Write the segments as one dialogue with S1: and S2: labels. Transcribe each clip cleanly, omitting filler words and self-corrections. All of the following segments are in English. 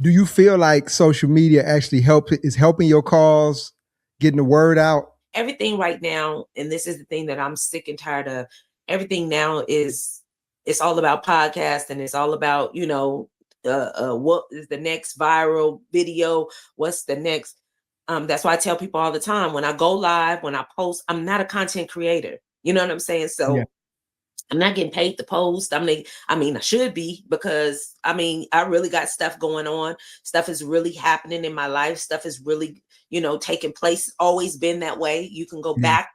S1: Do you feel like social media actually is helping your cause, getting the word out?
S2: Everything right now, and this is the thing that I'm sick and tired of, everything now it's all about podcasts, and it's all about, what is the next viral video, what's the next. That's why I tell people all the time, when I go live, when I post, I'm not a content creator. You know what I'm saying? So yeah. I'm not getting paid to post. I mean, I should be, because I really got stuff going on. Stuff is really happening in my life. Stuff is really, taking place. It's always been that way. You can go back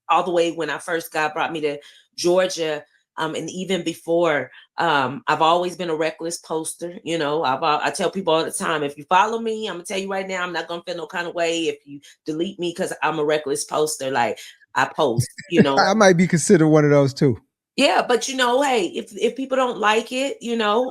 S2: all the way when I first brought me to Georgia. And even before, I've always been a reckless poster. I tell people all the time, if you follow me, I'm gonna tell you right now, I'm not gonna feel no kind of way if you delete me, because I'm a reckless poster. Like, I post,
S1: I might be considered one of those too.
S2: Yeah, but hey, if people don't like it,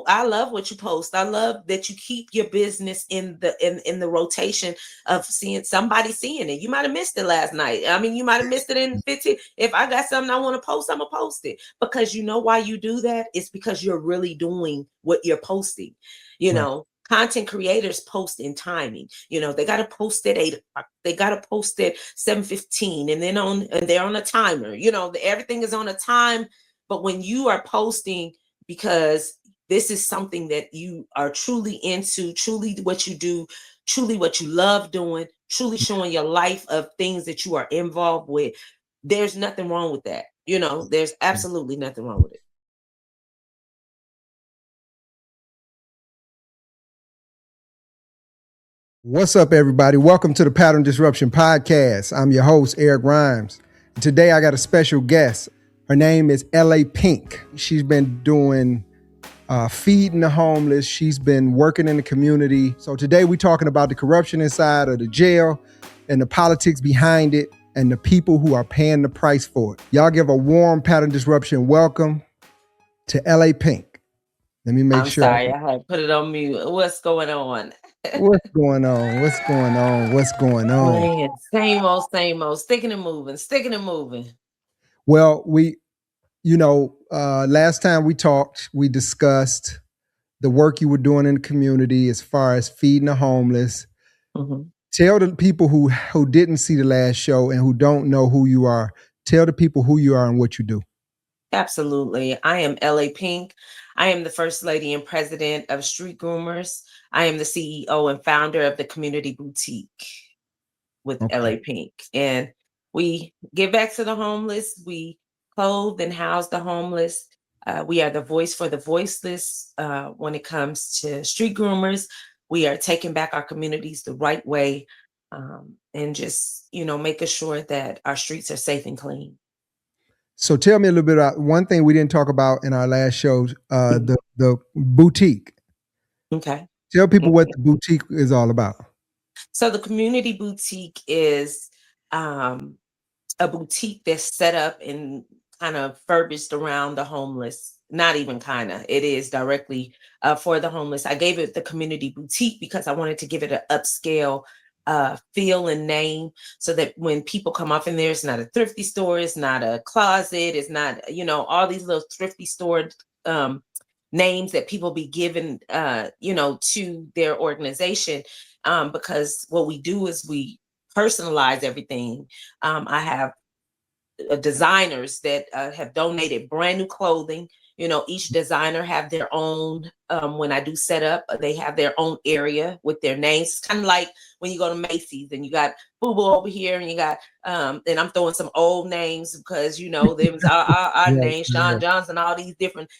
S2: I love what you post. I love that you keep your business in the rotation of somebody seeing it. You might have missed it last night. You might have missed it in 15. If I got something I want to post, I'm gonna post it. Because you know why you do that? It's because you're really doing what you're posting. Right. Content creators post in timing. They got to post at 8 o'clock. They got to post at 7:15, and they're on a timer. Everything is on a time. But when you are posting because this is something that you are truly into, truly what you do, truly what you love doing, truly showing your life of things that you are involved with, there's nothing wrong with that. There's absolutely nothing wrong with it.
S1: What's up, everybody? Welcome to the Pattern Disruption Podcast. I'm your host, Eric Rhymes. Today, I got a special guest. Her name is LA Pink. She's been doing feeding the homeless. She's been working in the community. So today we're talking about the corruption inside of the jail and the politics behind it and the people who are paying the price for it. Y'all give a warm Pattern Disruption welcome to LA Pink. Let me make sure.
S2: I'm sorry, I had put it on mute. What's going on?
S1: What's going on? What's going on? What's going on?
S2: Man, same old, sticking and moving.
S1: Well, last time we talked, we discussed the work you were doing in the community as far as feeding the homeless. Mm-hmm. Tell the people who didn't see the last show and who don't know who you are, tell the people who you are and what you do.
S2: Absolutely. I am LA Pink. I am the First Lady and President of Street Groomers. I am the CEO and founder of the Community Boutique with LA Pink. And we give back to the homeless. We clothe and house the homeless. We are the voice for the voiceless when it comes to street groomers. We are taking back our communities the right way and just, making sure that our streets are safe and clean.
S1: So tell me a little bit about one thing we didn't talk about in our last show, the boutique.
S2: Okay.
S1: Tell people what the boutique is all about.
S2: So the Community Boutique is a boutique that's set up and kind of furbished around the homeless. Not even kind of. It is directly for the homeless. I gave it the Community Boutique because I wanted to give it an upscale feel and name, so that when people come off in there, it's not a thrifty store, it's not a closet, it's not, all these little thrifty store names that people be given, to their organization. Because what we do is we personalize everything. I have designers that have donated brand new clothing. Each designer have their own, when I do set up, they have their own area with their names. It's kind of like when you go to Macy's and you got Boo Boo over here and you got, and I'm throwing some old names because, there was our names, Sean Johnson, all these different,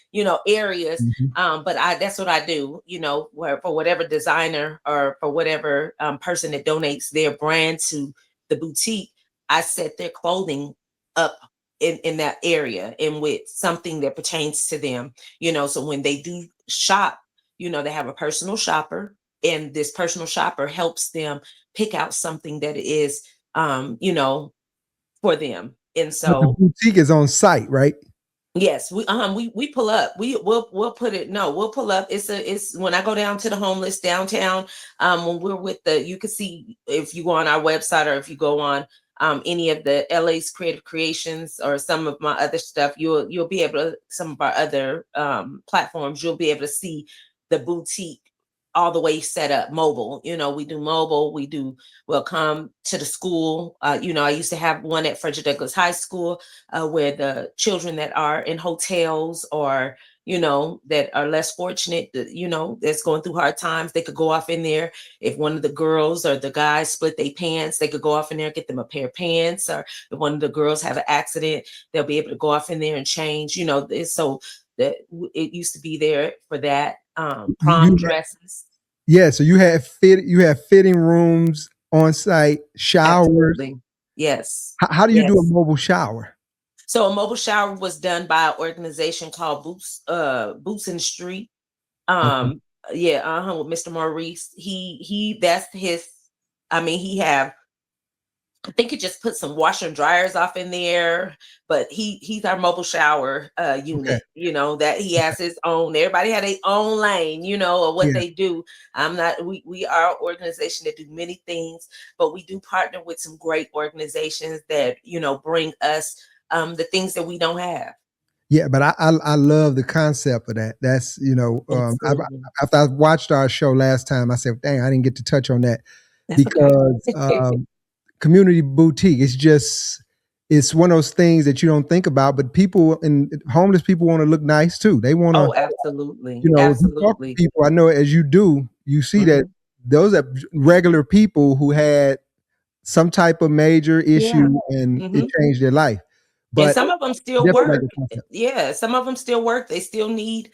S2: areas. Mm-hmm. But that's what I do, for whatever designer or for whatever person that donates their brand to the boutique, I set their clothing up in that area and with something that pertains to them, so when they do shop, they have a personal shopper, and this personal shopper helps them pick out something that is, for them. And so
S1: the boutique is on site, right?
S2: Yes, we pull up. We'll put it. No, we'll pull up. It's when I go down to the homeless downtown. When we're with you can see if you go on our website or if you go on any of the LA's Creative Creations or some of my other stuff, you'll be able to, some of our other platforms, you'll be able to see the boutique all the way set up mobile. We do mobile. We'll come to the school. I used to have one at Frederick Douglass High School, where the children that are in hotels or that are less fortunate, that's going through hard times, they could go off in there. If one of the girls or the guys split their pants, they could go off in there and get them a pair of pants. Or if one of the girls have an accident, they'll be able to go off in there and change. So that it used to be there for that. Prom dresses.
S1: Yeah, so you have fitting rooms on site, showers.
S2: Absolutely. Yes.
S1: How do you do a
S2: Yes.
S1: mobile shower?
S2: So a mobile shower was done by an organization called Boots in the Street.
S1: Okay.
S2: With Mr. Maurice. That's his. He have, I think he just put some washer and dryers off in there, but he's our mobile shower
S1: Okay.
S2: unit. That he has his own. Everybody had their own lane, of what
S1: Yeah.
S2: they do. We are an organization that do many things, but we do partner with some great organizations that bring us the things that we don't have.
S1: Yeah, but I love the concept of that. That's
S2: Absolutely.
S1: after I watched our show last time, I said, "Dang, I didn't get to touch on that,"
S2: That's okay.
S1: because community boutique. It's one of those things that you don't think about, but people and homeless people want to look nice too. They want to,
S2: Oh, absolutely.
S1: if you talk to
S2: Absolutely.
S1: people, I know as you do, you see that
S2: Mhm.
S1: those are regular people who had some type of major
S2: Yeah.
S1: issue and it
S2: Mhm.
S1: changed their life.
S2: And
S1: But
S2: some of them still
S1: definitely like
S2: work.
S1: the concept.
S2: Yeah, some of them still work. They still need,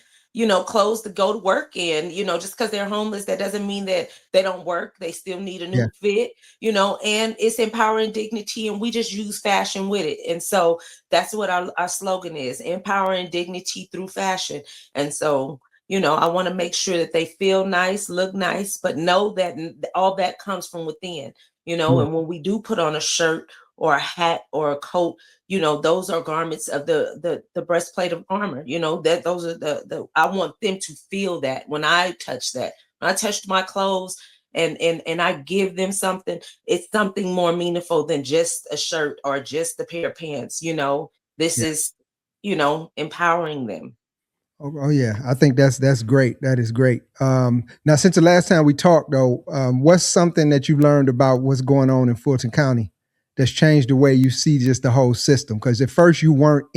S2: clothes to go to work in. Just because they're homeless, that doesn't mean that they don't work. They still need a
S1: Yeah.
S2: new fit, and it's empowering dignity, and we just use fashion with it. And so that's what our slogan is: empowering dignity through fashion. And so, I want to make sure that they feel nice, look nice, but know that all that comes from within,
S1: Yeah.
S2: and when we do put on a shirt or a hat or a coat, those are garments of the breastplate of armor. That those are the I want them to feel that when I touch that. When I touch my clothes and I give them something, it's something more meaningful than just a shirt or just a pair of pants. This
S1: Yeah.
S2: is, empowering them.
S1: Oh, yeah, I think that's great. That is great. Now, since the last time we talked, though, what's something that you learned about what's going on in Fulton County that's changed the way you see just the whole system? Because at first you were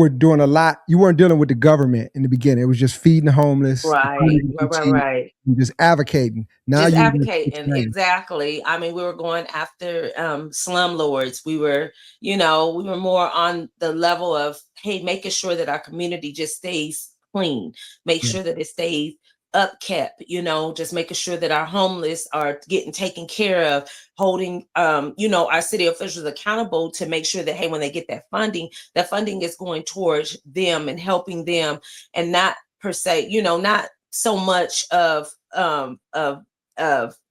S1: doing a lot. You weren't dealing with the government in the beginning. It was just feeding the homeless, the
S2: Right,
S1: community
S2: right, right,
S1: boutique,
S2: right.
S1: and just advocating. Now
S2: Just
S1: you just
S2: advocating,
S1: explain.
S2: exactly. We were going after slumlords. We were more on the level of, hey, making sure that our community just stays clean, make
S1: Yeah,
S2: sure that it stays upkept, just making sure that our homeless are getting taken care of, holding our city officials accountable to make sure that, hey, when they get that funding is going towards them and helping them, and not per se, not so much of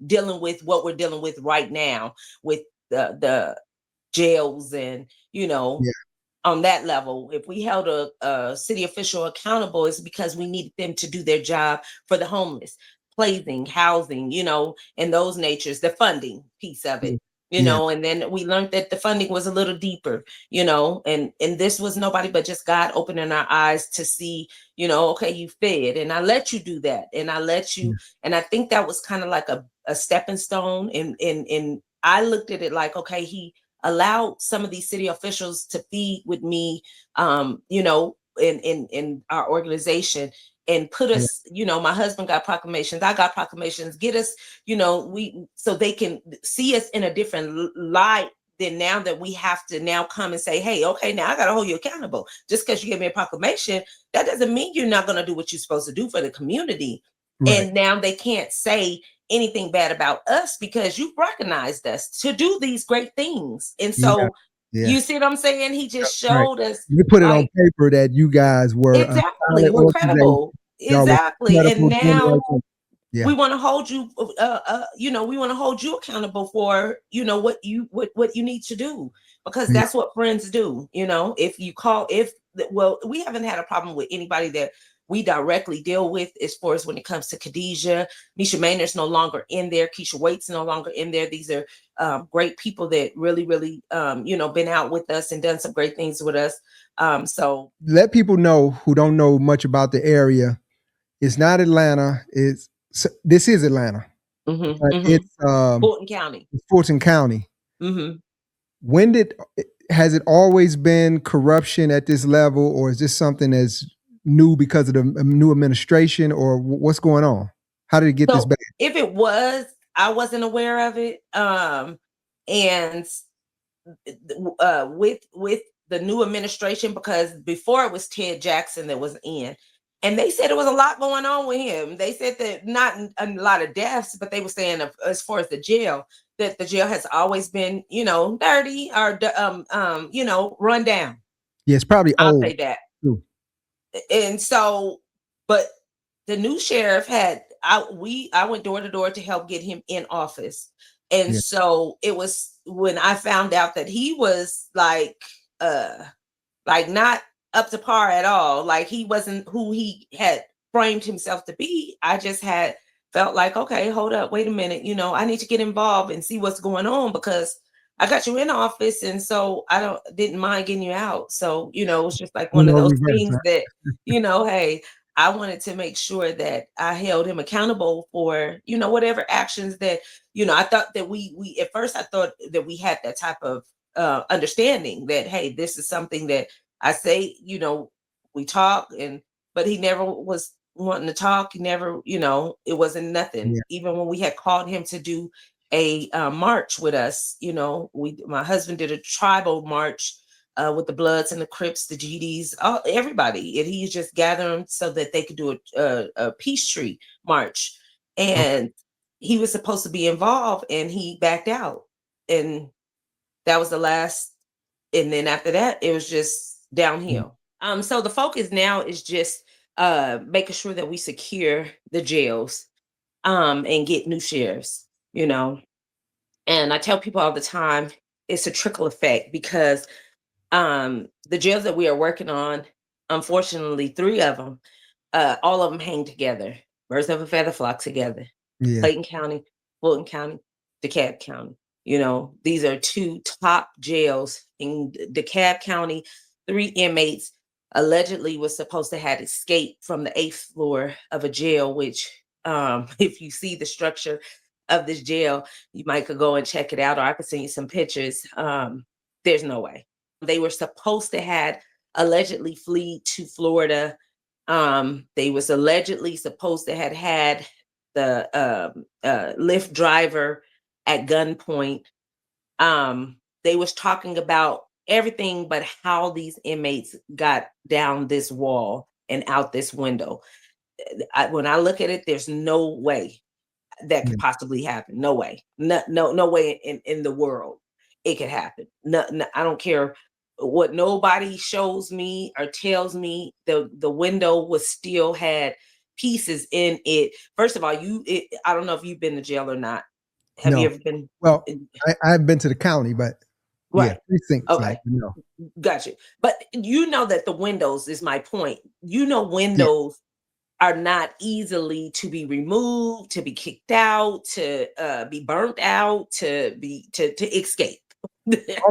S2: dealing with what we're dealing with right now with the jails and
S1: yeah,
S2: on that level. If we held a city official accountable, it's because we needed them to do their job for the homeless, clothing, housing, and those natures, the funding piece of
S1: yeah,
S2: it.
S1: yeah,
S2: And then we learned that the funding was a little deeper, and this was nobody but just God opening our eyes to see, okay, you fed and I let you do that. And I let you,
S1: yeah,
S2: and I think that was kind of like a stepping stone. And I looked at it like, okay, he allowed some of these city officials to feed with me, in our organization, and put
S1: yeah,
S2: us, my husband got proclamations, I got proclamations, get us, we so they can see us in a different light. Then now that we have to now come and say, hey, okay, now I got to hold you accountable. Just because you give me a proclamation, that doesn't mean you're not going to do what you're supposed to do for the community.
S1: right.
S2: And now they can't say anything bad about us because you've recognized us to do these great things. And
S1: Yeah,
S2: so
S1: yeah,
S2: you see what I'm saying? He just
S1: right.
S2: showed us,
S1: You put it on
S2: like,
S1: paper that you guys were a
S2: exactly,
S1: solid
S2: we're
S1: organization.
S2: credible.
S1: Y'all were
S2: Exactly. And
S1: credible doing the right
S2: now
S1: thing. Yeah,
S2: we want to hold you, we want to hold you accountable for, what you need to do, because
S1: yeah,
S2: that's what friends do. If you call, well, we haven't had a problem with anybody that we directly deal with as far as when it comes to Khadijah. Misha Maynard's no longer in there. Keisha Waite's no longer in there. These are great people that really, really, been out with us and done some great things with us. So
S1: let people know who don't know much about the area. It's not Atlanta. This is Atlanta, but it's
S2: Fulton County.
S1: Fulton County.
S2: Mm-hmm.
S1: Has it always been corruption at this level, or is this something that's new because of the new administration, or what's going on? How did it get this
S2: So
S1: bad?
S2: if it was, I wasn't aware of it. And with the new administration, because before it was Ted Jackson that was in, and they said there was a lot going on with him. They said that not a lot of deaths, but they were saying as far as the jail, that the jail has always been, dirty or run down.
S1: Yeah, it's probably
S2: I'll
S1: old.
S2: say that.
S1: Too.
S2: And so, but the new sheriff I went door to door to help get him in office. And so it was when I found out that he was like not up to par at all. Like he wasn't who he had framed himself to be. I just had felt like, okay, hold up, wait a minute. I need to get involved and see what's going on, because I got you in office, and so I didn't mind getting you out. So, it was just like one of those
S1: Reverse,
S2: things
S1: huh?
S2: that, hey, I wanted to make sure that I held him accountable for, whatever actions that, I thought that we at first I thought that we had that type of understanding that, hey, this is something that I say, we talk, but he never was wanting to talk. He never, it wasn't nothing.
S1: Yeah.
S2: Even when we had called him to do a march with us, my husband did a tribal march with the Bloods and the Crips, the GDs, everybody, and he's just gathering so that they could do a peace tree march. And he was supposed to be involved, and he backed out, and that was the last. And then after that, it was just downhill. So the focus now is just making sure that we secure the jails and get new sheriffs, And I tell people all the time, it's a trickle effect, because the jails that we are working on, unfortunately, 3 of them, all of them hang together. Birds of a feather flock together.
S1: Yeah.
S2: Clayton County, Fulton County, DeKalb County. These are 2 top jails in DeKalb County. 3 inmates allegedly was supposed to have escaped from the 8th floor of a jail, which if you see the structure of this jail, you might could go and check it out, or I could send you some pictures. There's no way. They were supposed to have allegedly flee to Florida. They was allegedly supposed to have had the Lyft driver at gunpoint. They was talking about everything but how these inmates got down this wall and out this window. When I look at it, there's no way that could possibly happen. No way. No way in the world it could happen. No, I don't care what nobody shows me or tells me. The window was still had pieces in it. First of all, I don't know if you've been to jail or not. Have you ever been?
S1: Well, I've been to the county, but
S2: right.
S1: Precincts,
S2: Okay. Gotcha. But that the windows is my point. Windows are not easily to be removed, to be kicked out, to be burnt out, to escape.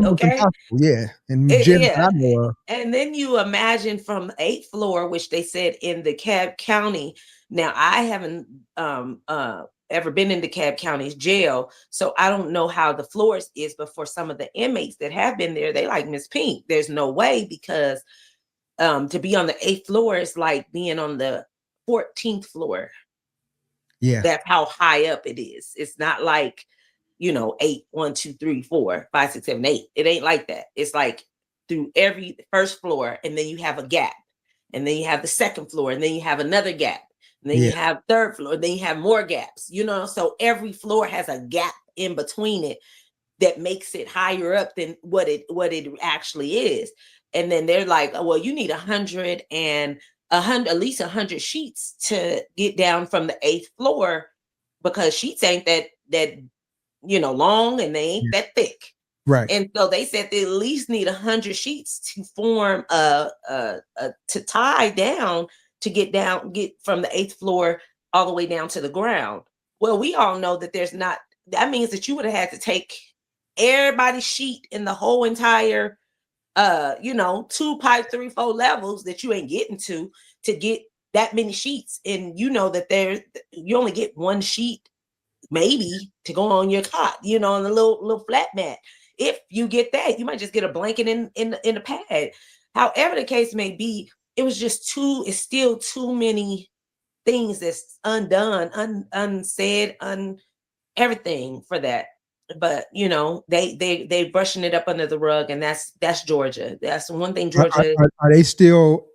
S2: Okay.
S1: Yeah. And
S2: And then you imagine from the 8th floor, which they said in DeKalb County. Now, I haven't ever been in DeKalb County's jail, so I don't know how the floors is, but for some of the inmates that have been there, they like Miss Pink. There's no way, because to be on the 8th floor is like being on the 14th floor.
S1: Yeah.
S2: That's how high up it is. It's not like, 8, 1, 2, 3, 4, 5, 6, 7, 8. It ain't like that. It's like through every first floor, and then you have a gap, and then you have the second floor, and then you have another gap, and then you have third floor, and then you have more gaps, so every floor has a gap in between it that makes it higher up than what it actually is. And then they're like, oh, well, you need 100 and at least 100 sheets to get down from the 8th floor, because sheets ain't that long, and they ain't that thick.
S1: Right.
S2: And so they said they at least need 100 sheets to form to tie down, to get from the 8th floor all the way down to the ground. Well, we all know that that means that you would have had to take everybody's sheet in the whole entire 2 pipe 3-4 levels that you ain't getting to get that many sheets, and you know that you only get one sheet maybe to go on your cot, on a little flat mat. If you get that, you might just get a blanket in the pad. However the case may be, it's still too many things that's undone, unsaid, everything for that. But they brushing it up under the rug, and that's Georgia. That's one thing Georgia.
S1: Are they still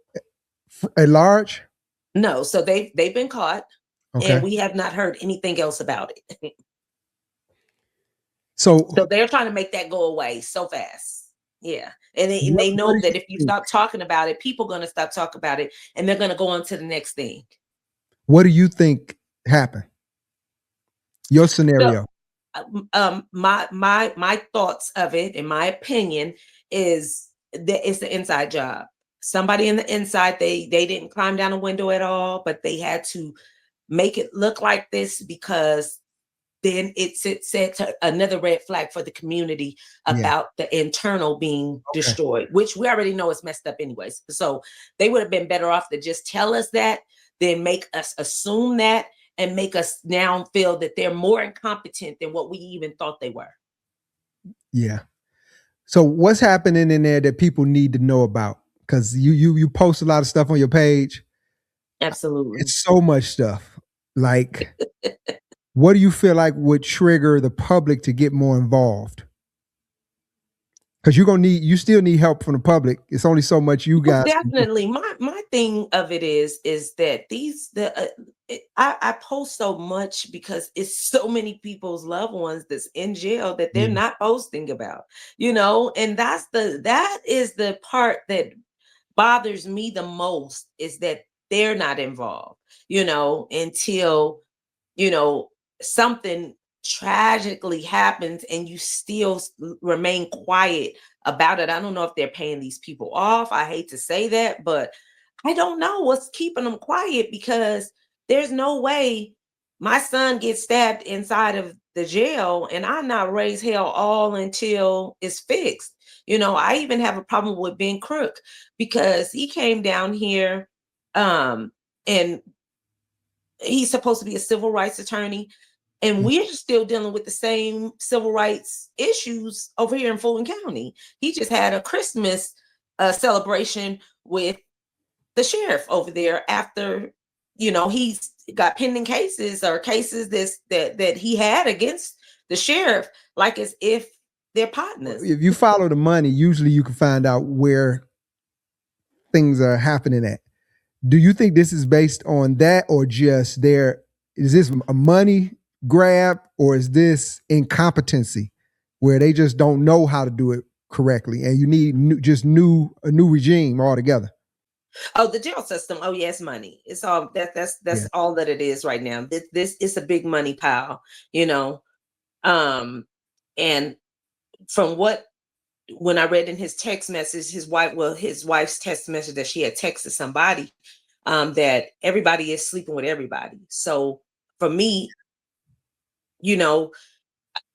S1: at large?
S2: No, so they've been caught,
S1: Okay.
S2: and we have not heard anything else about it.
S1: So
S2: they're trying to make that go away so fast. Yeah. And
S1: what
S2: they know
S1: do
S2: that
S1: you
S2: if you
S1: think?
S2: stop talking about it, people are going to stop talking about it, and they're going to go on to the next thing.
S1: What do you think happened? Your scenario.
S2: So, my thoughts of it, in my opinion, is that it's the inside job. Somebody in the inside, they didn't climb down a window at all, but they had to make it look like this, because then it sets another red flag for the community about the internal being destroyed, which we already know is messed up anyways. So they would have been better off to just tell us that than make us assume that and make us now feel that they're more incompetent than what we even thought they were.
S1: Yeah. So what's happening in there that people need to know about? Because you post a lot of stuff on your page.
S2: Absolutely.
S1: It's so much stuff. Like, what do you feel like would trigger the public to get more involved? Because you still need help from the public. It's only so much you guys.
S2: Definitely. My thing of it is that I post so much because it's so many people's loved ones that's in jail that they're not posting about, and that is the part that bothers me the most, is that they're not involved, until, something tragically happens and you still remain quiet about it. I don't know if they're paying these people off. I hate to say that, but I don't know what's keeping them quiet, because there's no way my son gets stabbed inside of the jail and I not raise hell all until it's fixed. I even have a problem with Ben Crook, because he came down here, and he's supposed to be a civil rights attorney, and we're still dealing with the same civil rights issues over here in Fulton County. He just had a Christmas celebration with the sheriff over there after, he's got pending cases or cases that he had against the sheriff, like as if they're partners.
S1: If you follow the money, usually you can find out where things are happening at. Do you think this is based on that, or just is this a money grab, or is this incompetency where they just don't know how to do it correctly and you need a new regime altogether?
S2: Oh, the jail system. Oh, yes, money. It's all that's all that it is right now. This is a big money pile, and from when I read in his text message, his wife's text message that she had texted somebody, that everybody is sleeping with everybody. So for me,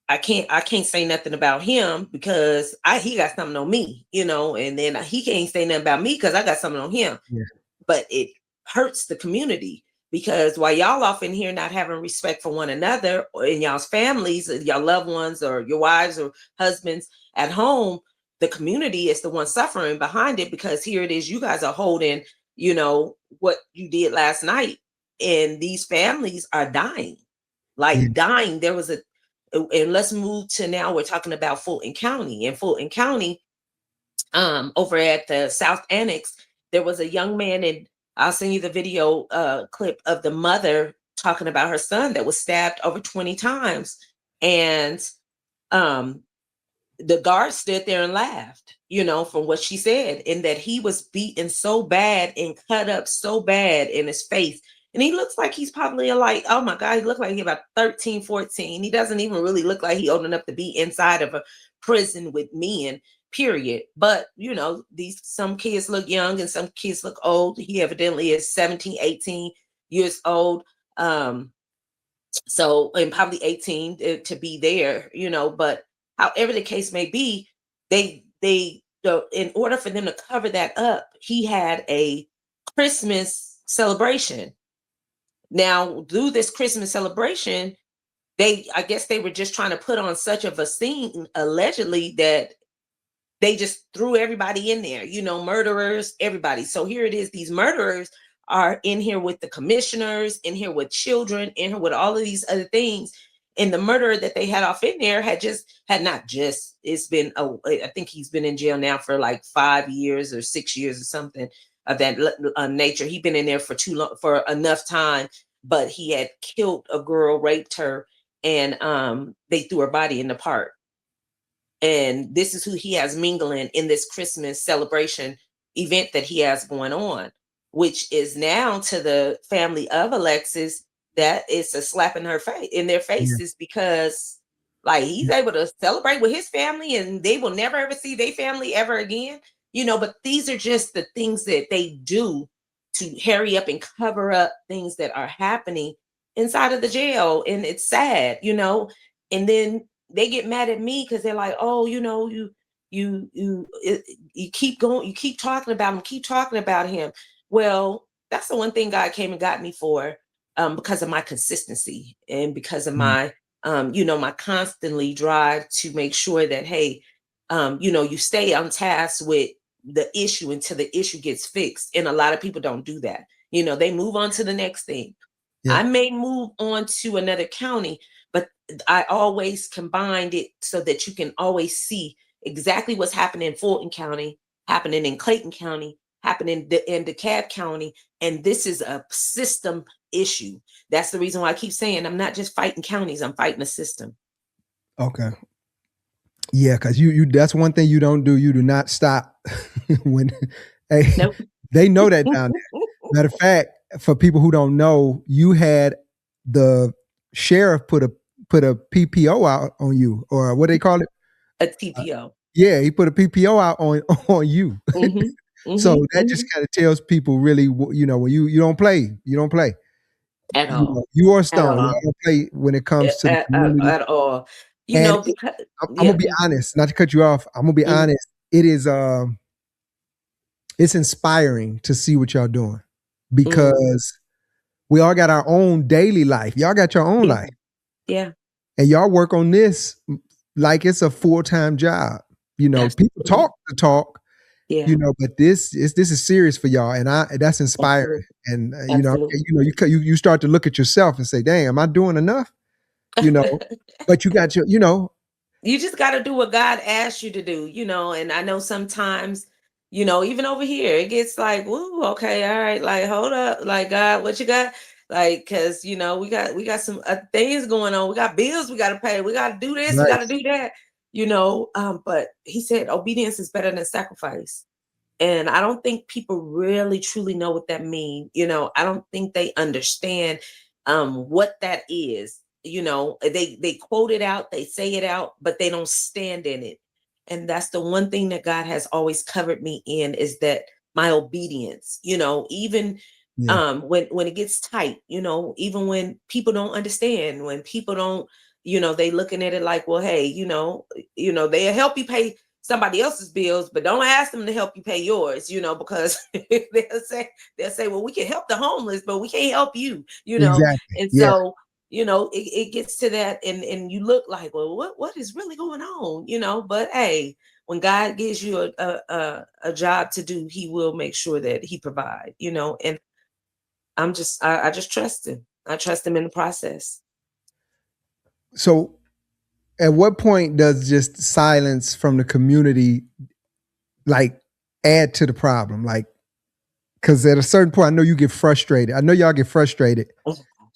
S2: I can't say nothing about him, because he got something on me, and then he can't say nothing about me because I got something on him.
S1: Yeah.
S2: But it hurts the community, because while y'all off in here not having respect for one another, or in y'all's families, your loved ones or your wives or husbands at home, the community is the one suffering behind it, because here it is, you guys are holding, what you did last night, and these families are dying, dying. There was and let's move to now, we're talking about Fulton County. In Fulton County, over at the South Annex, there was a young man, and I'll send you the video clip of the mother talking about her son that was stabbed over 20 times. And the guard stood there and laughed, from what she said, and that he was beaten so bad and cut up so bad in his face. And he looks like he's probably oh my God, he looked like he's about 13, 14. He doesn't even really look like he's old enough to be inside of a prison with men, period. But, some kids look young and some kids look old. He evidently is 17, 18 years old. So, and probably 18 to be there, but however the case may be, in order for them to cover that up, he had a Christmas celebration. Now, through this Christmas celebration, I guess they were just trying to put on such of a scene, allegedly, that they just threw everybody in there, murderers, everybody. So here it is, these murderers are in here with the commissioners, in here with children, in here with all of these other things. And the murderer that they had off in there it's been, I think he's been in jail now for like 5 years or 6 years or something of that nature. He'd been in there for too long, for enough time, but he had killed a girl, raped her, and they threw her body in the park. And this is who he has mingling in this Christmas celebration event that he has going on, which is now to the family of Alexis, that is a slap in their faces, because like he's able to celebrate with his family and they will never ever see their family ever again. But these are just the things that they do to hurry up and cover up things that are happening inside of the jail. And it's sad, and then they get mad at me because they're like, oh, you keep going, you keep talking about him. Well, that's the one thing God came and got me for, because of my consistency and because of my my constantly drive to make sure that, hey, you stay on task with the issue until the issue gets fixed. And a lot of people don't do that. They move on to the next thing.
S1: Yeah.
S2: I may move on to another county, but I always combined it so that you can always see exactly what's happening in Fulton County, happening in Clayton County, happening in DeKalb County. And this is a system issue. That's the reason why I keep saying I'm not just fighting counties, I'm fighting a system.
S1: Okay. Yeah, because you that's one thing you don't do. You do not stop when
S2: Nope.
S1: they know that down there. Matter of fact, for people who don't know, you had the sheriff put a PPO out on you, or what they call it?
S2: A TPO.
S1: Yeah, he put a PPO out on you. So that just kind of tells people really, when you don't play,
S2: At all.
S1: You are
S2: At
S1: stone. You
S2: all.
S1: don't play when it comes to the community.
S2: At all.
S1: And
S2: Because
S1: I'm gonna be honest, not to cut you off. I'm gonna be honest. It is it's inspiring to see what y'all doing, because we all got our own daily life. Y'all got your own life.
S2: Yeah.
S1: And y'all work on this like it's a full-time job.
S2: Absolutely.
S1: People talk the talk,
S2: yeah.
S1: But this is serious for y'all, and that's inspiring.
S2: Absolutely.
S1: And you start to look at yourself and say, "Dang, am I doing enough?" But you got your,
S2: you just got to do what God asked you to do, and I know sometimes, even over here, it gets like, woo, okay, all right, like, hold up, like, God, what you got? Like, cause we got some things going on. We got bills we got to pay. We got to do this.
S1: Right.
S2: We got to do that, but he said obedience is better than sacrifice. And I don't think people really truly know what that means. I don't think they understand what that is. They quote it out, they say it out, but they don't stand in it. And that's the one thing that God has always covered me in, is that my obedience, even when it gets tight, even when people don't understand, when people don't, they looking at it like, well, hey, they'll help you pay somebody else's bills, but don't ask them to help you pay yours, because they'll say, well, we can help the homeless, but we can't help you,
S1: Exactly.
S2: And
S1: Yeah.
S2: so, it gets to that, and you look like, well, what is really going on, but hey, when God gives you a job to do, he will make sure that he provide, and I just trust him. I trust him in the process.
S1: So at what point does just silence from the community like add to the problem? Like, because at a certain point, I know you get frustrated. I know y'all get frustrated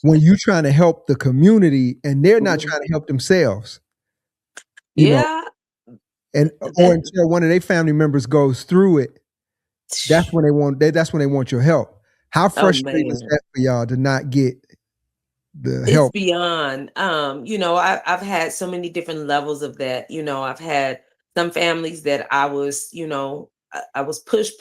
S1: when you trying to help the community and they're not trying to help themselves.
S2: Yeah.
S1: Or until one of their family members goes through it, that's when they want your help. How frustrating is that for y'all to not get the help?
S2: It's beyond. I've had so many different levels of that. I've had some families that I was, I was pushed.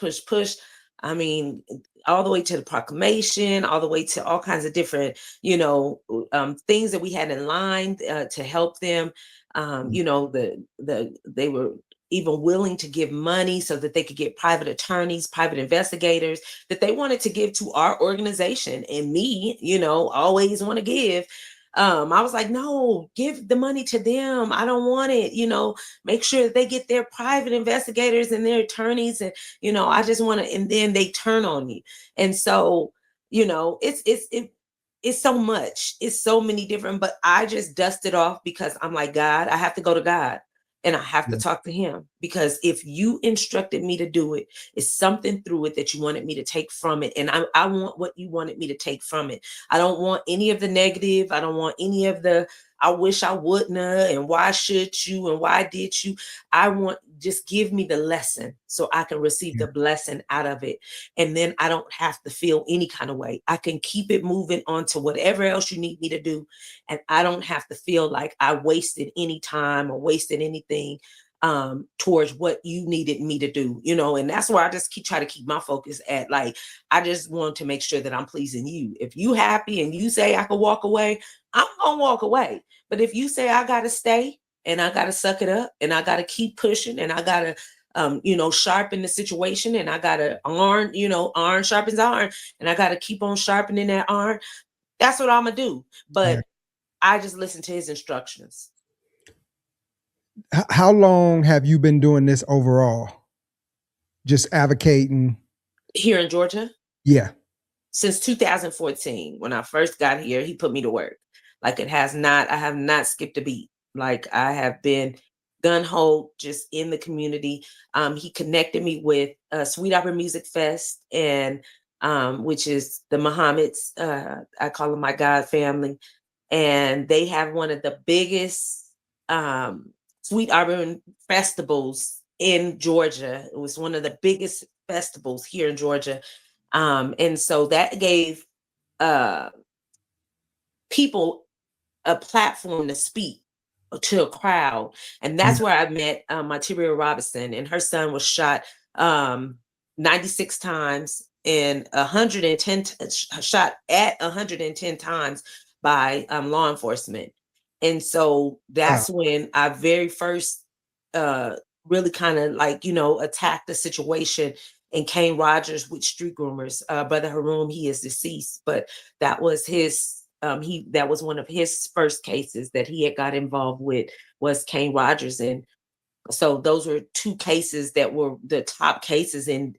S2: I mean, all the way to the proclamation, all the way to all kinds of different, things that we had in line to help them. They were even willing to give money so that they could get private attorneys, private investigators that they wanted to give to our organization. And me, always want to give. I was like, no, give the money to them. I don't want it. Make sure that they get their private investigators and their attorneys. And, I just want to, and then they turn on you. And so, it's so much. It's so many different, but I just dust it off because I'm like, God, I have to go to God. And I have to talk to him, because if you instructed me to do it, it's something through it that you wanted me to take from it. And I want what you wanted me to take from it. I don't want any of the negative. I don't want any of the, I wish I wouldn't have, and why should you, and why did you? I want, just give me the lesson so I can receive the blessing out of it. And then I don't have to feel any kind of way. I can keep it moving on to whatever else you need me to do. And I don't have to feel like I wasted any time or wasted anything towards what you needed me to do, and that's where I just try to keep my focus at. Like, I just want to make sure that I'm pleasing you. If you happy and you say I could walk away, I'm gonna walk away. But if you say I gotta stay and I gotta suck it up and I gotta keep pushing and I gotta sharpen the situation and I gotta iron sharpens iron, and I gotta keep on sharpening that iron, that's what I'm gonna do. But I just listen to his instructions.
S1: How long have you been doing this overall? Just advocating?
S2: Here in Georgia?
S1: Yeah.
S2: Since 2014, when I first got here, he put me to work. Like, I have not skipped a beat. Like, I have been gun-ho just in the community. He connected me with Sweet Opera Music Fest, and which is the Muhammad's, I call them my God family. And they have one of the biggest Sweet Opera festivals in Georgia. It was one of the biggest festivals here in Georgia. And so that gave people a platform to speak to a crowd. And that's where I met Martyria Robinson, and her son was shot 96 times and 110 shot at 110 times by law enforcement. And so that's when I very first really kind of attacked the situation. And Kane Rogers with street groomers, Brother Haroon, he is deceased, but that was his, that was one of his first cases that he had got involved with, was Kane Rogers. And so those were two cases that were the top cases in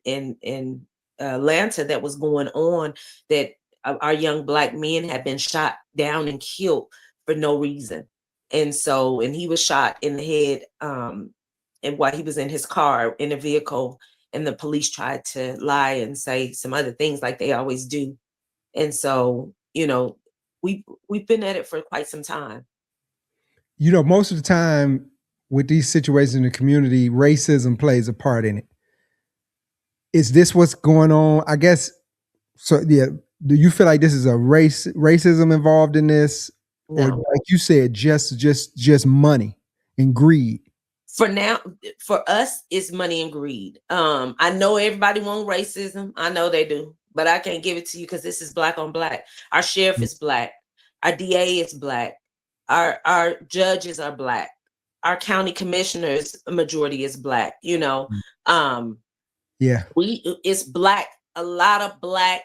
S2: Atlanta that was going on, that our young Black men had been shot down and killed for no reason. And so, and he was shot in the head and while he was in his car in a vehicle, and the police tried to lie and say some other things like they always do. And so, we've been at it for quite some time.
S1: Most of the time with these situations in the community, racism plays a part in it. Is this what's going on? I guess so. Yeah. Do you feel like this is a racism involved in this?
S2: No.
S1: Or like you said, just money and greed?
S2: For now, for us, it's money and greed. I know everybody wants racism. I know they do, but I can't give it to you because this is Black on Black. Our sheriff is Black. Our DA is Black. Our judges are Black. Our county commissioners, a majority is Black.
S1: Yeah.
S2: It's Black. A lot of Black.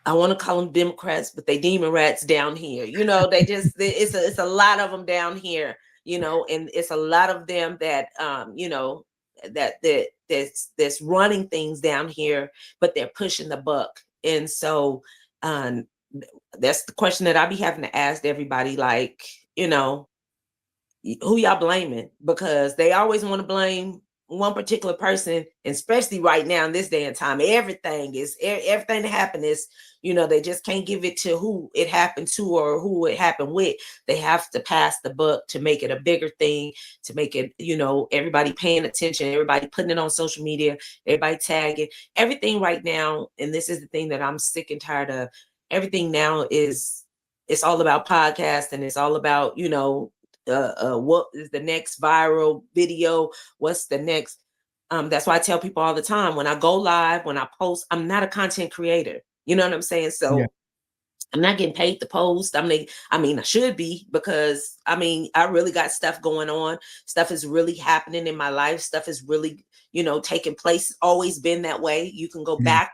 S2: I want to call them Democrats, but they demon rats down here. They just, it's a lot of them down here, and it's a lot of them that, that's running things down here, but they're pushing the buck. And so that's the question that I be having to ask everybody, like, who y'all blaming? Because they always want to blame one particular person, especially right now in this day and time. Everything that happened is, they just can't give it to who it happened to or who it happened with. They have to pass the buck to make it a bigger thing, to make it, everybody paying attention, everybody putting it on social media, everybody tagging everything right now. And this is the thing that I'm sick and tired of. Everything now it's all about podcasts, and it's all about, what is the next viral video? What's the next? That's why I tell people all the time, when I go live, when I post, I'm not a content creator. You know what I'm saying? So I'm not getting paid to post. I should be, because I really got stuff going on. Stuff is really happening in my life. Stuff is really, taking place. Always been that way. You can go
S1: Yeah.
S2: back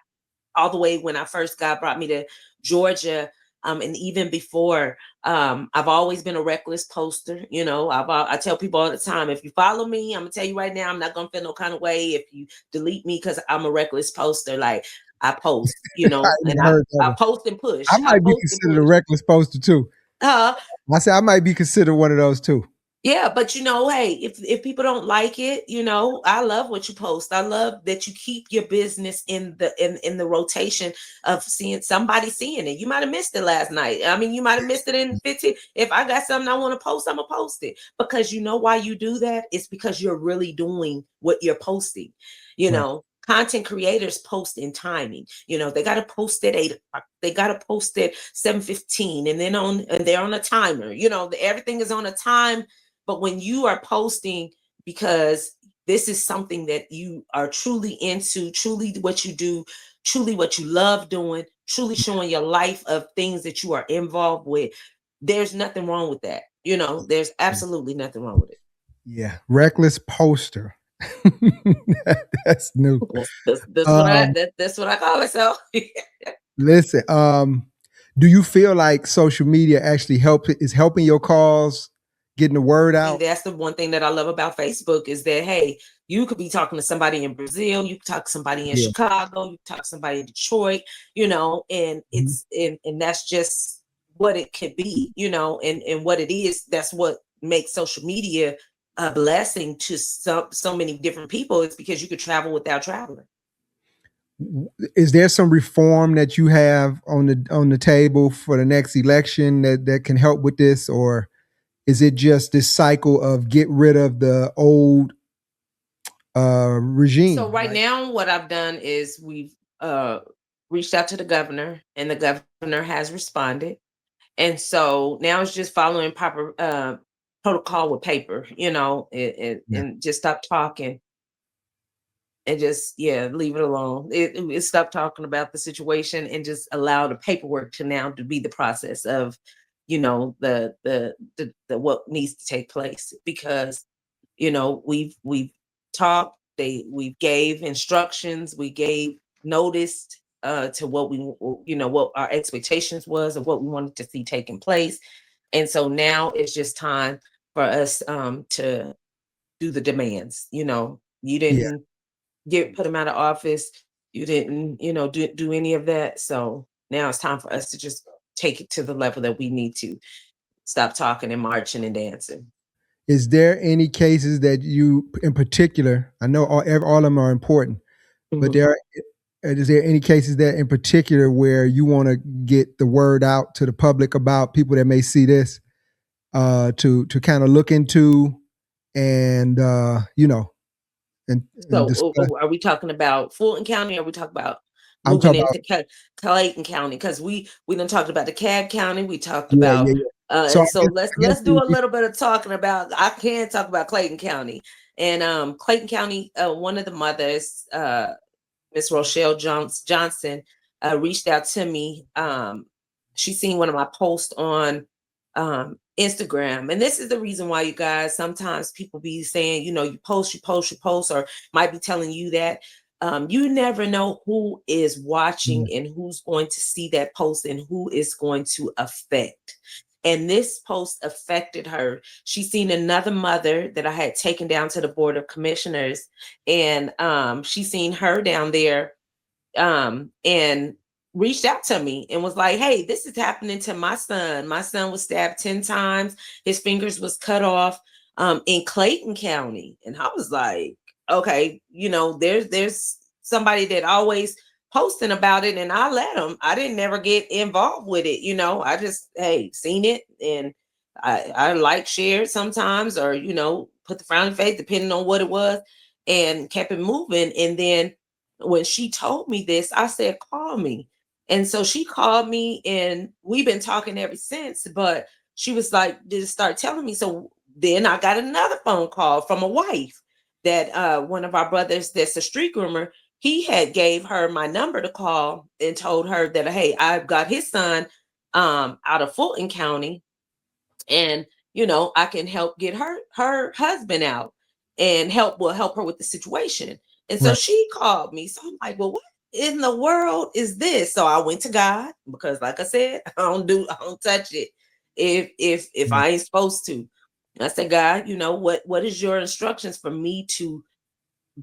S2: all the way when I first brought me to Georgia. And even before, I've always been a reckless poster. I tell people all the time, if you follow me, I'm gonna tell you right now, I'm not gonna feel no kind of way if you delete me, because I'm a reckless poster. Like, I post,
S1: I
S2: and
S1: even heard that
S2: I
S1: one.
S2: post and push.
S1: I
S2: I
S1: might be
S2: post and
S1: considered a
S2: push.
S1: reckless poster too.
S2: Uh,
S1: I said I might be considered one of those too.
S2: Yeah, but hey, if people don't like it, I love what you post. I love that you keep your business in the rotation of somebody seeing it. You might have missed it last night. You might have missed it in 15. If I got something I want to post, I'm gonna post it. Because you know why you do that? It's because you're really doing what you're posting.
S1: Right.
S2: Content creators post in timing. They got to post at 8 o'clock. They got to post at 7:15, and they're on a timer. Everything is on a time. But when you are posting because this is something that you are truly into, truly what you do, truly what you love doing, truly showing your life of things that you are involved with, there's nothing wrong with that. There's absolutely nothing wrong with it.
S1: Yeah. Reckless poster. That's new.
S2: That's what I call myself.
S1: Listen, do you feel like social media actually is helping your cause, getting the word out?
S2: That's the one thing that I love about Facebook, is that, hey, you could be talking to somebody in Brazil, you could talk to somebody in
S1: Yeah.
S2: Chicago, you could talk to somebody in Detroit, and it's and that's just what it could be, and what it is. That's what makes social media a blessing to so many different people. It's because you could travel without traveling.
S1: Is there some reform that you have on the table for the next election that can help with this, or is it just this cycle of get rid of the old regime?
S2: So right now, what I've done is we've reached out to the governor, and the governor has responded. And so now it's just following proper protocol with paper, and just stop talking and just leave it alone. It stop talking about the situation and just allow the paperwork to be the process of, the what needs to take place. Because we've talked, we gave instructions, we gave notice to what what our expectations was of what we wanted to see taking place. And so now it's just time for us to do the demands. You
S1: Yeah.
S2: didn't put him out of office, you didn't do any of that. So now it's time for us to just take it to the level that we need to stop talking and marching and dancing.
S1: Is there any cases that you, in particular, I know all of them are important, but is there any cases that in particular where you want to get the word out to the public about, people that may see this, to kind of look into and and
S2: So,
S1: discuss?
S2: are we talking about Fulton County, or are we talking about
S1: I'm
S2: moving
S1: talking about.
S2: into Clayton County? Because we done talked about DeKalb County, we talked
S1: Yeah,
S2: about,
S1: yeah, yeah. So
S2: and so
S1: I guess
S2: let's do a little bit of talking about. I can talk about Clayton County. And Clayton County, one of the mothers, Miss Rochelle Johnson, reached out to me. She seen one of my posts on Instagram. And this is the reason why, you guys, sometimes people be saying, you post, or might be telling you that. You never know who is watching and who's going to see that post and who is going to affect. And this post affected her. She seen another mother that I had taken down to the Board of Commissioners, and she seen her down there, and reached out to me and was like, hey, this is happening to my son. My son was stabbed 10 times. His fingers was cut off in Clayton County. And I was like, okay, there's somebody that always posting about it, and I let them. I didn't never get involved with it. I just, hey, seen it, and I like shared sometimes, or, put the frowning face, depending on what it was, and kept it moving. And then when she told me this, I said, call me. And so she called me, and we've been talking ever since. But she was like, just start telling me. So then I got another phone call from a wife that one of our brothers that's a street groomer, he had gave her my number to call and told her that, hey, I've got his son out of Fulton County, and I can help get her husband out and help her with the situation. And so
S1: Right.
S2: she called me. So I'm like, well, what in the world is this? So I went to God, because like I said, I don't touch it if
S1: Yeah.
S2: I ain't supposed to. I said, God, what is your instructions for me to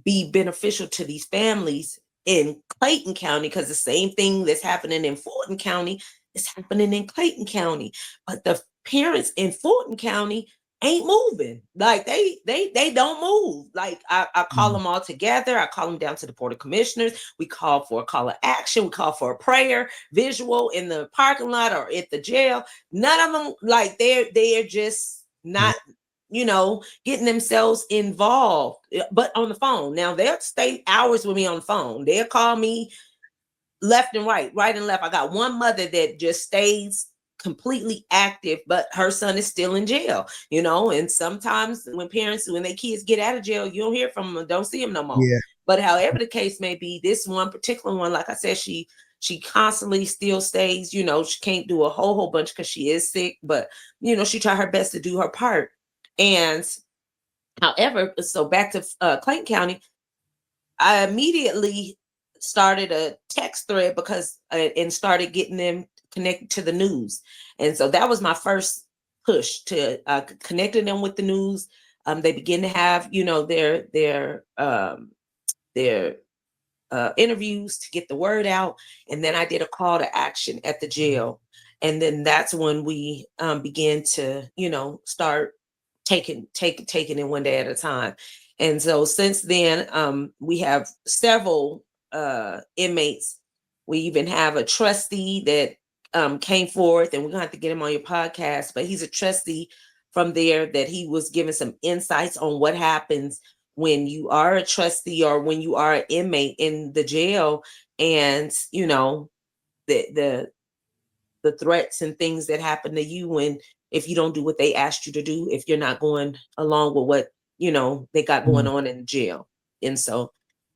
S2: be beneficial to these families in Clayton County? Because the same thing that's happening in Fulton County is happening in Clayton County. But the parents in Fulton County ain't moving. Like they don't move. Like I call
S1: Mm.
S2: them all together. I call them down to the Board of Commissioners. We call for a call of action. We call for a prayer visual in the parking lot or at the jail. None of them, like, they're just
S1: Yeah.
S2: not getting themselves involved, but on the phone. Now they'll stay hours with me on the phone. They'll call me left and right and left. I got one mother that just stays completely active, but her son is still in jail, and sometimes when their kids get out of jail, you don't hear from them, don't see them no more.
S1: Yeah.
S2: But however the case may be, this one particular one, like I said, she constantly still stays, she can't do a whole bunch because she is sick, but she tried her best to do her part. And however, so back to Clayton County, I immediately started a text thread because and started getting them connected to the news. And so that was my first push to connecting them with the news. They begin to have, their interviews to get the word out. And then I did a call to action at the jail. And then that's when we began to, start taking it one day at a time. And so since then, we have several inmates. We even have a trustee that came forth, and we're gonna have to get him on your podcast, but he's a trustee from there, that he was giving some insights on what happens when you are a trustee or when you are an inmate in the jail, and the the threats and things that happen to you when if you don't do what they asked you to do, if you're not going along with what they got going
S1: Mm.
S2: on in the jail. And so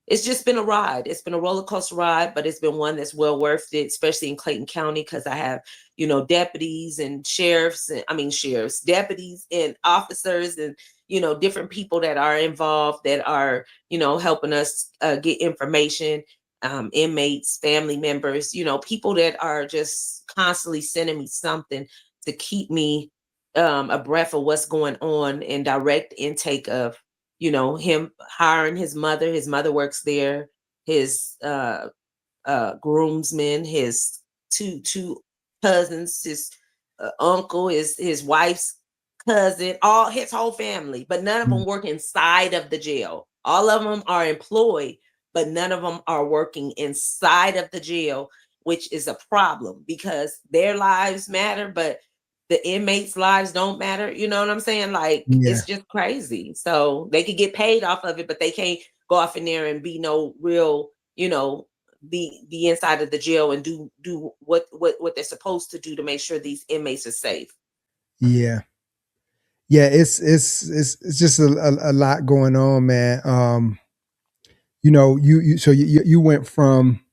S2: it's just been a ride. It's been a roller coaster ride, but it's been one that's well worth it, especially in Clayton County, because I have, deputies and sheriffs, deputies and officers, and, different people that are involved that are, helping us get information, inmates, family members, people that are just constantly sending me something to keep me a breath of what's going on, and direct intake of him hiring his mother. His mother works there. His groomsmen, his two cousins, his uncle, his wife's cousin, all his whole family, but none of
S1: Mm.
S2: them work inside of the jail. All of them are employed, but none of them are working inside of the jail, which is a problem because their lives matter, but the inmates' lives don't matter. You know what I'm saying? Like,
S1: Yeah.
S2: it's just crazy. So they could get paid off of it, but they can't go off in there and be no real, be inside of the jail and do what they're supposed to do to make sure these inmates are safe.
S1: Yeah. Yeah. It's just a lot going on, man. So you went from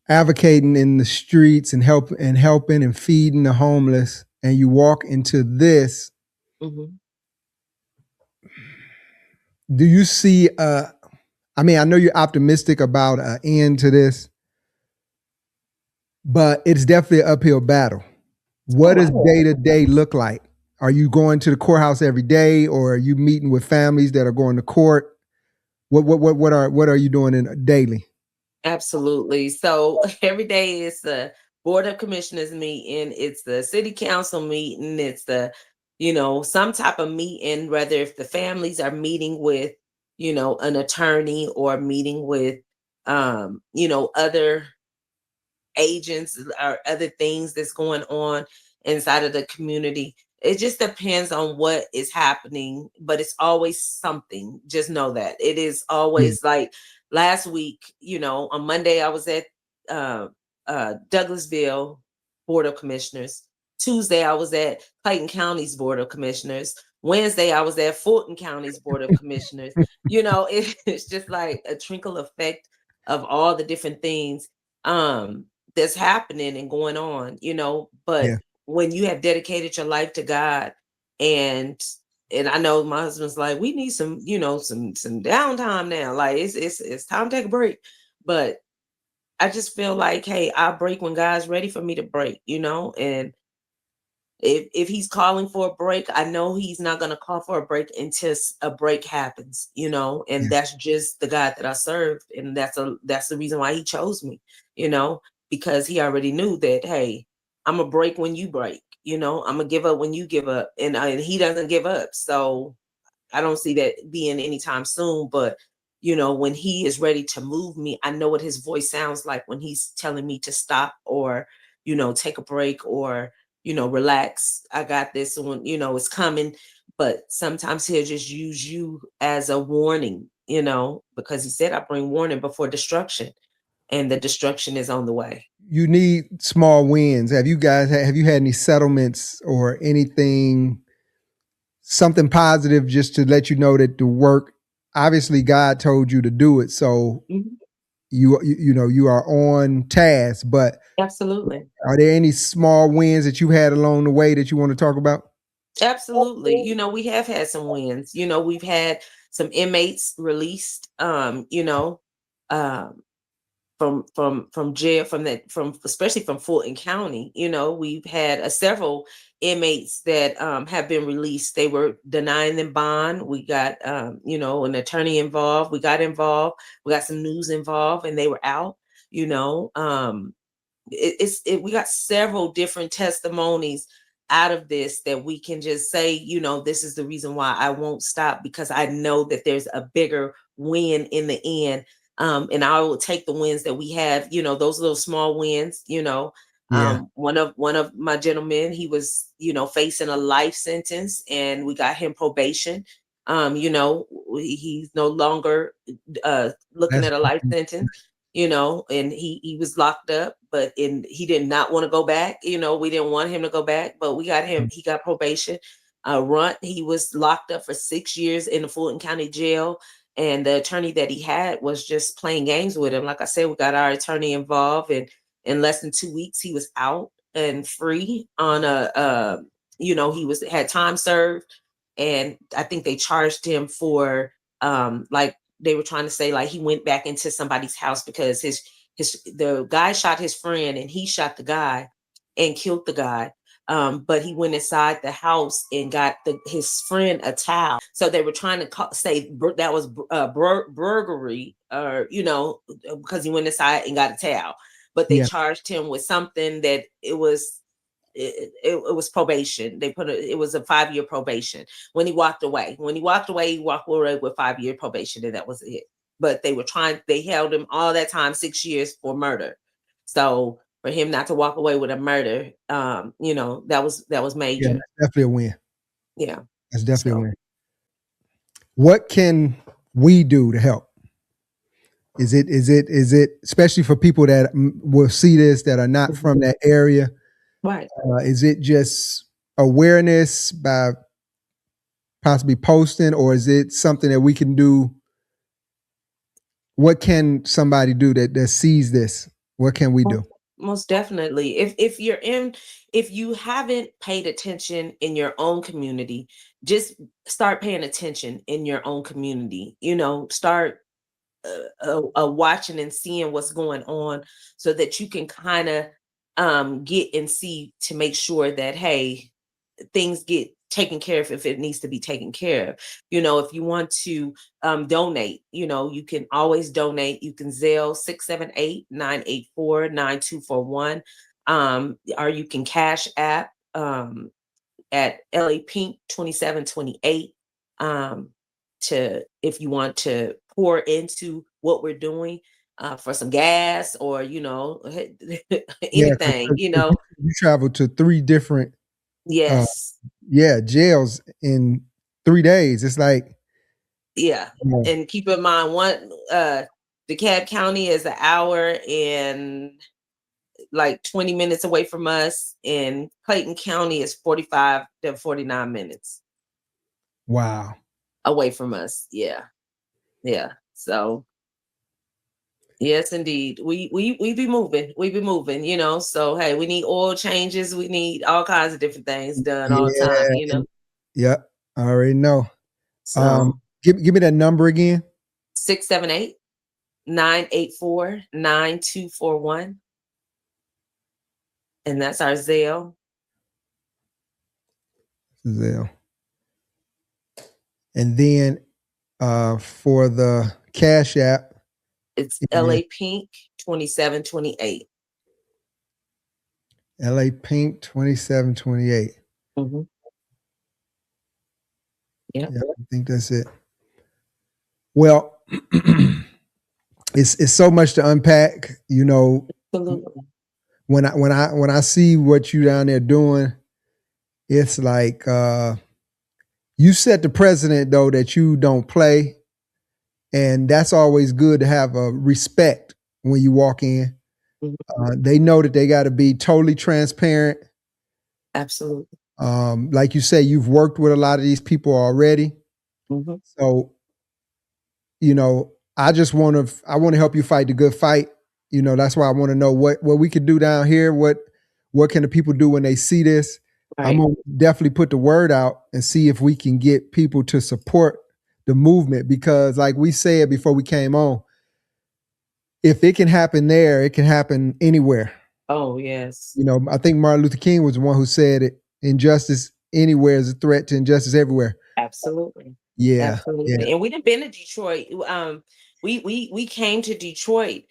S1: advocating in the streets and helping and feeding the homeless, and you walk into this.
S2: Mhm.
S1: Do you see I mean, I know you're optimistic about an end to this, but it's definitely an uphill battle. What does
S2: Oh,
S1: day to day look like? Are you going to the courthouse every day, or are you meeting with families that are going to court? What are you doing daily?
S2: absolutely. So every day is the Board of Commissioners meeting, it's the city council meeting, it's the, some type of meeting, whether if the families are meeting with, an attorney or meeting with, other agents or other things that's going on inside of the community. It just depends on what is happening, but it's always something. Just know that it is
S1: Yeah.
S2: always like last week, on Monday, I was at Douglasville Board of Commissioners. Tuesday, I was at Clayton County's Board of Commissioners. Wednesday, I was at Fulton County's Board of Commissioners. It's just like a trickle effect of all the different things. that's happening and going on, but
S1: Yeah.
S2: when you have dedicated your life to God, and I know my husband's like, we need some, some downtime now. Like it's time to take a break. But I just feel like, hey, I'll break when God's ready for me to break, and if he's calling for a break, I know he's not going to call for a break until a break happens, and
S1: Yeah.
S2: that's just the God that I serve. And that's the reason why he chose me, you know, because he already knew that, hey, I'm gonna break when you break, I'm gonna give up when you give up. And he doesn't give up. So I don't see that being anytime soon. But when he is ready to move me, I know what his voice sounds like when he's telling me to stop, or take a break, or relax. I got this when it's coming. But sometimes he'll just use you as a warning, because he said, I bring warning before destruction, and the destruction is on the way.
S1: You need small wins. Have you had any settlements or anything, something positive, just to let you know that the work, obviously God told you to do it, so
S2: Mhm.
S1: you are on task. But
S2: Absolutely.
S1: are there any small wins that you had along the way that you want to talk about?
S2: Absolutely. We have had some wins. We've had some inmates released, um, from jail, from especially from Fulton County. We've had several inmates that have been released. They were denying them bond. We got an attorney involved. We got involved. We got some news involved, and they were out. You know, we got several different testimonies out of this that we can just say, this is the reason why I won't stop, because I know that there's a bigger win in the end. And I will take the wins that we have, those little small wins.
S1: Yeah.
S2: One of my gentlemen, he was, facing a life sentence, and we got him probation. He's no longer looking
S1: That's
S2: at a life sentence, and he was locked up, but he did not want to go back. We didn't want him to go back, but we got him. He got probation. Runt, he was locked up for 6 years in the Fulton County Jail, and the attorney that he had was just playing games with him. Like I said, we got our attorney involved, and in less than 2 weeks, he was out and free on he had time served, and I think they charged him for like they were trying to say, like, he went back into somebody's house because the guy shot his friend, and he shot the guy and killed the guy. But he went inside the house and got his friend a towel. So they were trying to say that was burglary, or because he went inside and got a towel. But they
S1: yeah.
S2: charged him with something that it was probation. It was a 5-year probation. When he walked away he walked away with 5-year probation, and that was it. But they held him all that time, 6 years, for murder. So for him not to walk away with a murder, that was
S1: Yeah,
S2: major.
S1: that's definitely a win.
S2: Yeah.
S1: That's definitely a
S2: So
S1: win. What can we do to help? Is it especially for people that will see this that are not
S2: mhm.
S1: from that area?
S2: Right.
S1: Is it just awareness by possibly posting, or is it something that we can do? What can somebody do that sees this? What can we
S2: Most
S1: do?
S2: most definitely. If you haven't paid attention in your own community, just start paying attention in your own community. Start watching and seeing what's going on, so that you can kind of get and see, to make sure that, hey, things get taken care of if it needs to be taken care of. If you want to donate, you can always donate. You can Zelle 678-984-9241, or you can Cash App at LA Pink 2728, to if you want to pour into what we're doing, for some gas, or
S1: Yeah,
S2: anything.
S1: because you travel to three different uh,
S2: Yes.
S1: jails in 3 days. It's like,
S2: Yeah.
S1: yeah,
S2: And keep in mind, DeKalb County is an hour and like 20 minutes away from us, and Clayton County is 45 to 49 minutes
S1: wow.
S2: away from us. Yeah. Yeah. So Yes, indeed. We be moving. We be moving, So hey, we need oil changes. We need all kinds of different things done all the time,
S1: Yeah, yeah, I already know.
S2: So
S1: Give me that number again.
S2: 678-984-9241. And that's our Zelle.
S1: Zelle. And then for the Cash App,
S2: It's
S1: it is
S2: LA Pink 2728.
S1: LA Pink 2728.
S2: Mm-hmm. Yep.
S1: Yeah, I think that's it. Well, it's so much to unpack.
S2: Absolutely.
S1: When I see what you down there doing, it's like you set the precedent though that you don't play, and that's always good to have a respect when you walk in.
S2: Mm-hmm.
S1: They know that they got to be totally transparent.
S2: Absolutely.
S1: Like you say, you've worked with a lot of these people already,
S2: Mm-hmm.
S1: so I want to help you fight the good fight. That's why I want to know what we could do down here. What can the people do when they see this? I'm
S2: Right.
S1: gonna definitely put the word out and see if we can get people to support the movement, because like we said before we came on, if it can happen there, it can happen anywhere.
S2: Oh, yes.
S1: I think Martin Luther King was the one who said it: injustice anywhere is a threat to injustice everywhere.
S2: Absolutely.
S1: Yeah, yeah.
S2: Absolutely. And we done been to Detroit. We came to Detroit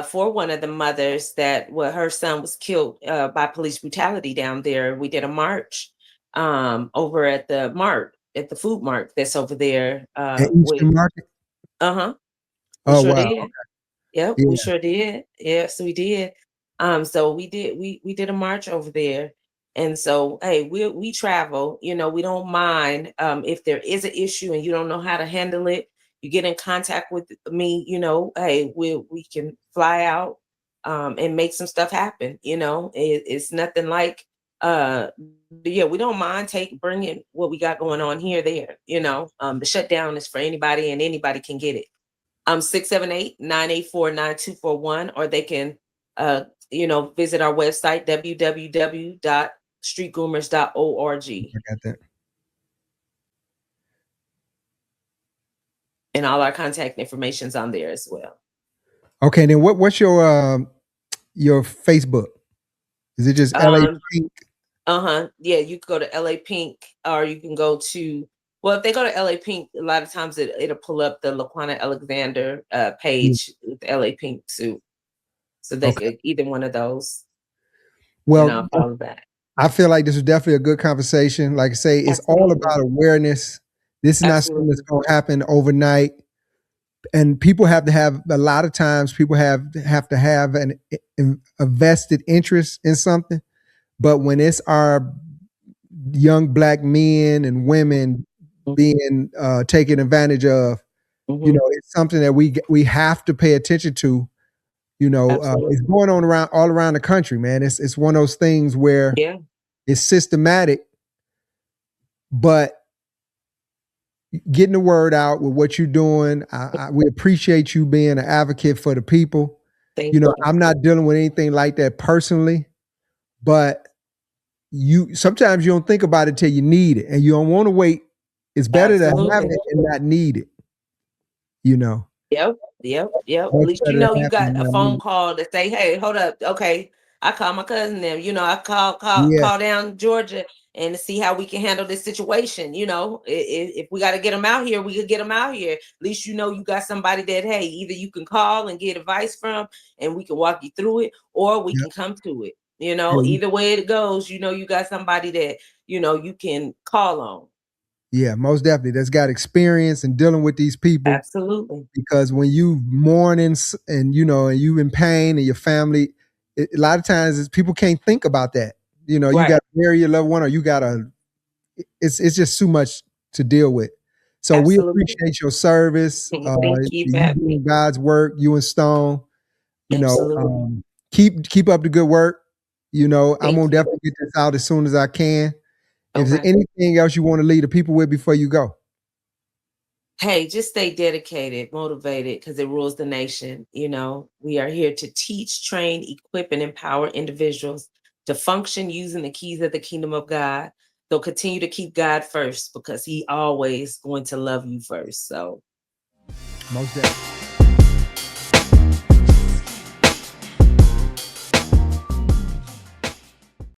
S2: for one of the mothers her son was killed by police brutality down there. We did a march over at the food mart that's over there.
S1: At
S2: With
S1: Eastern Market.
S2: uh-huh. We
S1: Oh
S2: sure
S1: wow.
S2: did. Yep,
S1: Yeah.
S2: we sure did. Yes, we did. So we did a march over there. And so hey, we travel, we don't mind if there is an issue and you don't know how to handle it, you get in contact with me, hey, we can fly out and make some stuff happen. It's nothing like yeah, we don't mind bringing what we got going on here there. The shutdown is for anybody and anybody can get it. 678-984-9241, or they can visit our website www.streetgroomers.org,
S1: I got that.
S2: and all our contact information's on there as well.
S1: Okay, then what's your Facebook? Is it just LA
S2: Um,
S1: Pink?
S2: yeah, you can go to LA Pink, or you can go to, well, if they go to LA Pink, a lot of times it'll pull up the Laquana Alexander
S1: Mm,
S2: page with the LA Pink suit. So they
S1: okay.
S2: could either one of those, and
S1: Well,
S2: I'll follow that.
S1: I feel like this is definitely a good conversation. Like I say, it's all
S2: Absolutely.
S1: about awareness. This is not something that's
S2: Absolutely.
S1: going to happen overnight, and people have to have a lot of times. People have to have a vested interest in something. But when it's our young black men and women being taken advantage of,
S2: Mm-hmm.
S1: it's something that we have to pay attention to. It's
S2: Absolutely.
S1: going on all around the country, man. It's one of those things where
S2: Yeah.
S1: it's systematic, but getting the word out with what you're doing, we appreciate you being an advocate for the people.
S2: Thank you.
S1: I'm not dealing with anything like that personally, but you sometimes you don't think about it till you need it, and you don't want to wait. It's better to have
S2: Absolutely.
S1: it and not need it. You know,
S2: Yep. Yep. Yep. At
S1: much
S2: least
S1: better to
S2: you
S1: have it
S2: got
S1: and
S2: a
S1: not
S2: phone
S1: need it.
S2: call to say, "Hey, hold up, okay." I call my cousin them. I
S1: Yeah,
S2: call down Georgia and see how we can handle this situation. If we got to get them out here, we could get them out here. At least you got somebody that, hey, either you can call and get advice from, and we can walk you through it, or we
S1: yeah,
S2: can come to it.
S1: yeah,
S2: Either way it goes, you got somebody that you can call on.
S1: yeah, most definitely. That's got experience in dealing with these people.
S2: Absolutely.
S1: Because when you mourning and and you in pain and your family, a lot of times people can't think about that. You got
S2: Right.
S1: to bury your loved one, or you got to. It's just too much to deal with. So we
S2: Absolutely.
S1: appreciate your service.
S2: Thank you for
S1: You
S2: having me.
S1: doing God's work. You and Stone. You know,
S2: Absolutely.
S1: keep up the good work. I'm
S2: Thank
S1: gonna
S2: you.
S1: definitely get this out as soon as I can. If there's
S2: Okay.
S1: anything else you want to leave the people with before you go.
S2: hey, just stay dedicated, motivated, because it rules the nation. You know, we are here to teach, train, equip, and empower individuals to function using the keys of the kingdom of God. They'll continue to keep God first because he always going to love you first. So
S1: Most definitely.